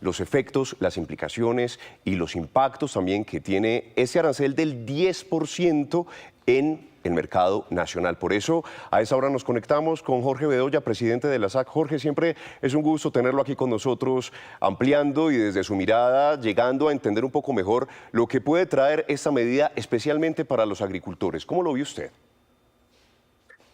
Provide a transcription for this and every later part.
los efectos, las implicaciones y los impactos también que tiene ese arancel del 10% en el mercado nacional. Por eso, a esa hora nos conectamos con Jorge Bedoya, presidente de la SAC. Jorge, siempre es un gusto tenerlo aquí con nosotros, ampliando y desde su mirada, llegando a entender un poco mejor lo que puede traer esta medida, especialmente para los agricultores. ¿Cómo lo vio usted?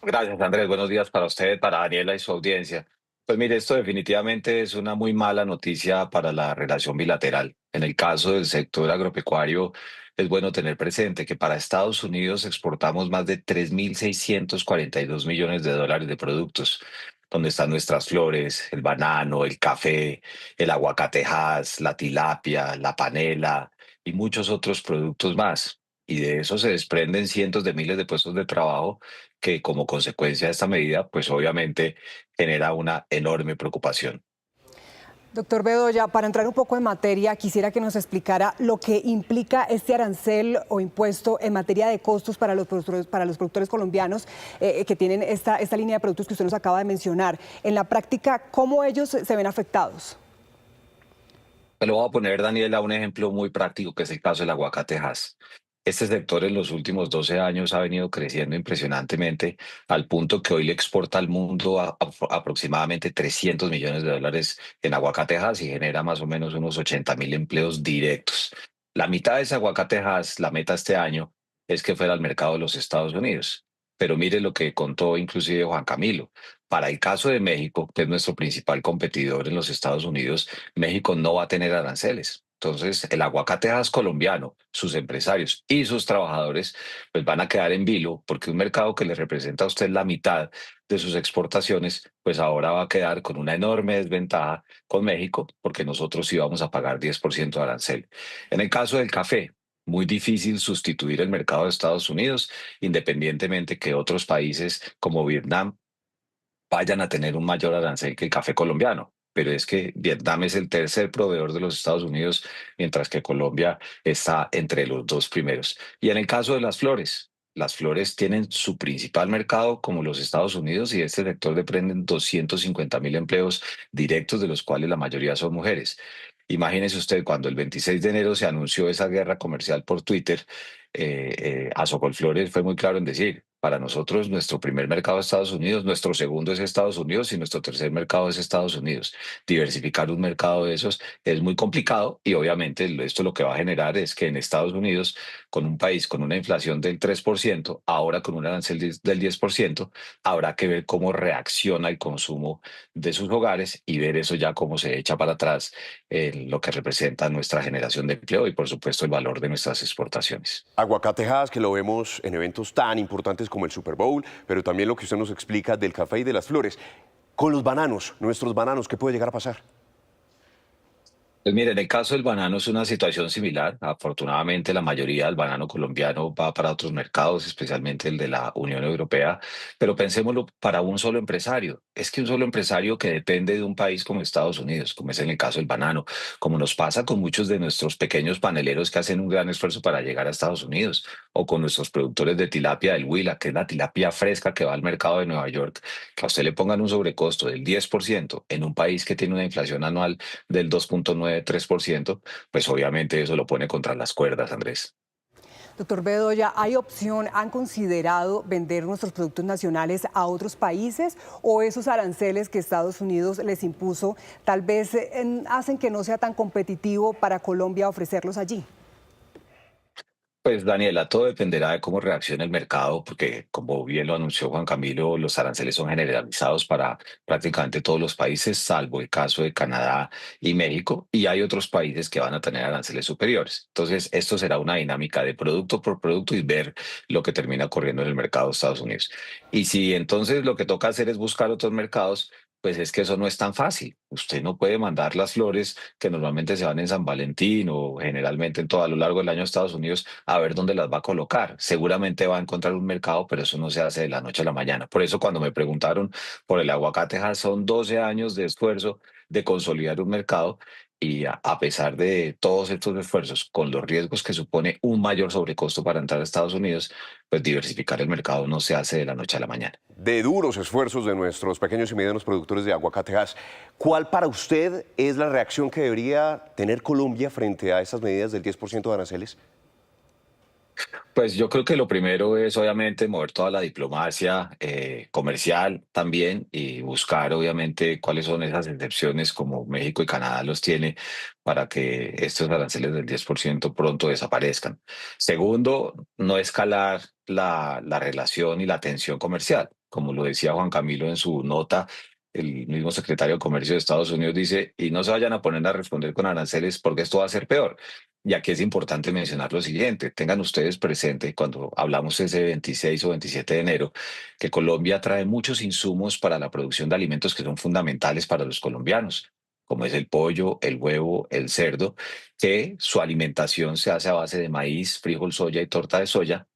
Gracias, Andrés. Buenos días para usted, para Daniela y su audiencia. Pues mire, esto definitivamente es una muy mala noticia para la relación bilateral. En el caso del sector agropecuario, es bueno tener presente que para Estados Unidos exportamos más de 3.642 millones de dólares de productos, donde están nuestras flores, el banano, el café, el aguacatejas, la tilapia, la panela y muchos otros productos más. Y de eso se desprenden cientos de miles de puestos de trabajo que como consecuencia de esta medida, pues obviamente genera una enorme preocupación. Doctor Bedoya, para entrar un poco en materia, quisiera que nos explicara lo que implica este arancel o impuesto en materia de costos para los productores colombianos que tienen esta línea de productos que usted nos acaba de mencionar. En la práctica, ¿cómo ellos se ven afectados? Te lo voy a poner, Daniela, un ejemplo muy práctico que es el caso del aguacatejas. Este sector en los últimos 12 años ha venido creciendo impresionantemente al punto que hoy le exporta al mundo aproximadamente 300 millones de dólares en aguacatejas y genera más o menos unos 80.000 empleos directos. La mitad de ese aguacatejas, la meta este año, es que fuera al mercado de los Estados Unidos. Pero mire lo que contó inclusive Juan Camilo. Para el caso de México, que es nuestro principal competidor en los Estados Unidos, México no va a tener aranceles. Entonces, el aguacatejas colombiano, sus empresarios y sus trabajadores, pues van a quedar en vilo porque un mercado que le representa a usted la mitad de sus exportaciones, pues ahora va a quedar con una enorme desventaja con México porque nosotros sí vamos a pagar 10% de arancel. En el caso del café, muy difícil sustituir el mercado de Estados Unidos, independientemente que otros países como Vietnam vayan a tener un mayor arancel que el café colombiano. Pero es que Vietnam es el tercer proveedor de los Estados Unidos, mientras que Colombia está entre los dos primeros. Y en el caso de las flores tienen su principal mercado como los Estados Unidos y de este sector dependen 250.000 empleos directos, de los cuales la mayoría son mujeres. Imagínese usted cuando el 26 de enero se anunció esa guerra comercial por Twitter, Azocolflores fue muy claro en decir, para nosotros nuestro primer mercado es Estados Unidos, nuestro segundo es Estados Unidos y nuestro tercer mercado es Estados Unidos. Diversificar un mercado de esos es muy complicado y obviamente esto lo que va a generar es que en Estados Unidos, con un país con una inflación del 3%, ahora con un arancel del 10%, habrá que ver cómo reacciona el consumo de sus hogares y ver eso ya cómo se echa para atrás en lo que representa nuestra generación de empleo y por supuesto el valor de nuestras exportaciones. Aguacatejas, que lo vemos en eventos tan importantes como el Super Bowl, pero también lo que usted nos explica del café y de las flores. Con los bananos, nuestros bananos, ¿qué puede llegar a pasar? Pues mire, en el caso del banano es una situación similar. Afortunadamente, la mayoría del banano colombiano va para otros mercados, especialmente el de la Unión Europea. Pero pensémoslo para un solo empresario. Es que un solo empresario que depende de un país como Estados Unidos, como es en el caso del banano, como nos pasa con muchos de nuestros pequeños paneleros que hacen un gran esfuerzo para llegar a Estados Unidos, o con nuestros productores de tilapia del Huila, que es la tilapia fresca que va al mercado de Nueva York, que a usted le pongan un sobrecosto del 10% en un país que tiene una inflación anual del 2,93%, pues obviamente eso lo pone contra las cuerdas, Andrés. Doctor Bedoya, ¿hay opción, han considerado vender nuestros productos nacionales a otros países o esos aranceles que Estados Unidos les impuso tal vez hacen que no sea tan competitivo para Colombia ofrecerlos allí? Pues Daniela, todo dependerá de cómo reaccione el mercado, porque como bien lo anunció Juan Camilo, los aranceles son generalizados para prácticamente todos los países, salvo el caso de Canadá y México, y hay otros países que van a tener aranceles superiores. Entonces, esto será una dinámica de producto por producto y ver lo que termina ocurriendo en el mercado de Estados Unidos. Y si entonces lo que toca hacer es buscar otros mercados, pues es que eso no es tan fácil. Usted no puede mandar las flores que normalmente se van en San Valentín o generalmente en todo a lo largo del año a Estados Unidos a ver dónde las va a colocar. Seguramente va a encontrar un mercado, pero eso no se hace de la noche a la mañana. Por eso cuando me preguntaron por el aguacate, son 12 años de esfuerzo de consolidar un mercado Y a pesar de todos estos esfuerzos, con los riesgos que supone un mayor sobrecosto para entrar a Estados Unidos, pues diversificar el mercado no se hace de la noche a la mañana. De duros esfuerzos de nuestros pequeños y medianos productores de aguacatejas, ¿cuál para usted es la reacción que debería tener Colombia frente a estas medidas del 10% de aranceles? Pues yo creo que lo primero es obviamente mover toda la diplomacia comercial también y buscar obviamente cuáles son esas excepciones como México y Canadá los tiene para que estos aranceles del 10% pronto desaparezcan. Segundo, no escalar la relación y la tensión comercial. Como lo decía Juan Camilo en su nota, el mismo secretario de Comercio de Estados Unidos dice, y no se vayan a poner a responder con aranceles porque esto va a ser peor. Y aquí es importante mencionar lo siguiente, tengan ustedes presente cuando hablamos ese 26 o 27 de enero, que Colombia trae muchos insumos para la producción de alimentos que son fundamentales para los colombianos, como es el pollo, el huevo, el cerdo, que su alimentación se hace a base de maíz, frijol, soya y torta de soya,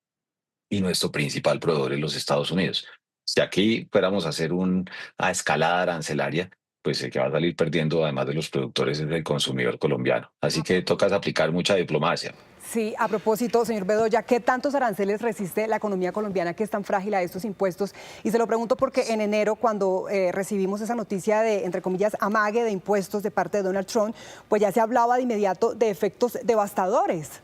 y nuestro principal proveedor es los Estados Unidos. Si aquí fuéramos a hacer una escalada arancelaria, pues el que va a salir perdiendo, además de los productores, es el consumidor colombiano. Así que toca aplicar mucha diplomacia. Sí, a propósito, señor Bedoya, ¿qué tantos aranceles resiste la economía colombiana que es tan frágil a estos impuestos? Y se lo pregunto porque en enero, cuando recibimos esa noticia de, entre comillas, amague de impuestos de parte de Donald Trump, pues ya se hablaba de inmediato de efectos devastadores.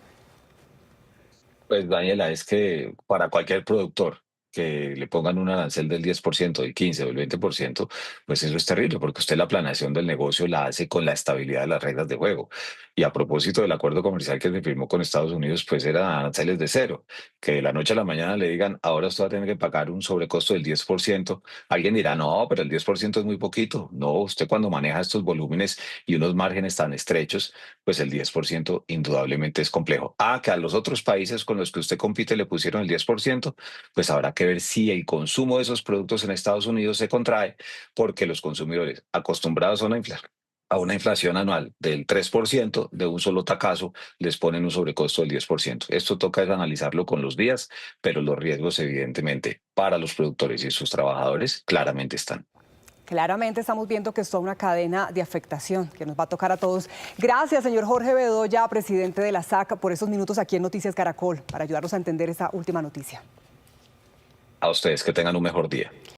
Pues Daniela, es que para cualquier productor que le pongan un arancel del 10%, del 15% o del 20%, pues eso es terrible, porque usted la planeación del negocio la hace con la estabilidad de las reglas de juego. Y a propósito del acuerdo comercial que se firmó con Estados Unidos, pues eran aranceles de cero, que de la noche a la mañana le digan, ahora usted va a tener que pagar un sobrecosto del 10%. Alguien dirá, no, pero el 10% es muy poquito. No, usted cuando maneja estos volúmenes y unos márgenes tan estrechos, pues el 10% indudablemente es complejo. Que a los otros países con los que usted compite le pusieron el 10%, pues habrá que ver si el consumo de esos productos en Estados Unidos se contrae, porque los consumidores acostumbrados a una inflación anual del 3%, de un solo tacazo, les ponen un sobrecosto del 10%. Esto toca es analizarlo con los días, pero los riesgos evidentemente para los productores y sus trabajadores claramente están. Claramente estamos viendo que es toda una cadena de afectación que nos va a tocar a todos. Gracias, señor Jorge Bedoya, presidente de la SAC, por esos minutos aquí en Noticias Caracol, para ayudarnos a entender esta última noticia. A ustedes que tengan un mejor día.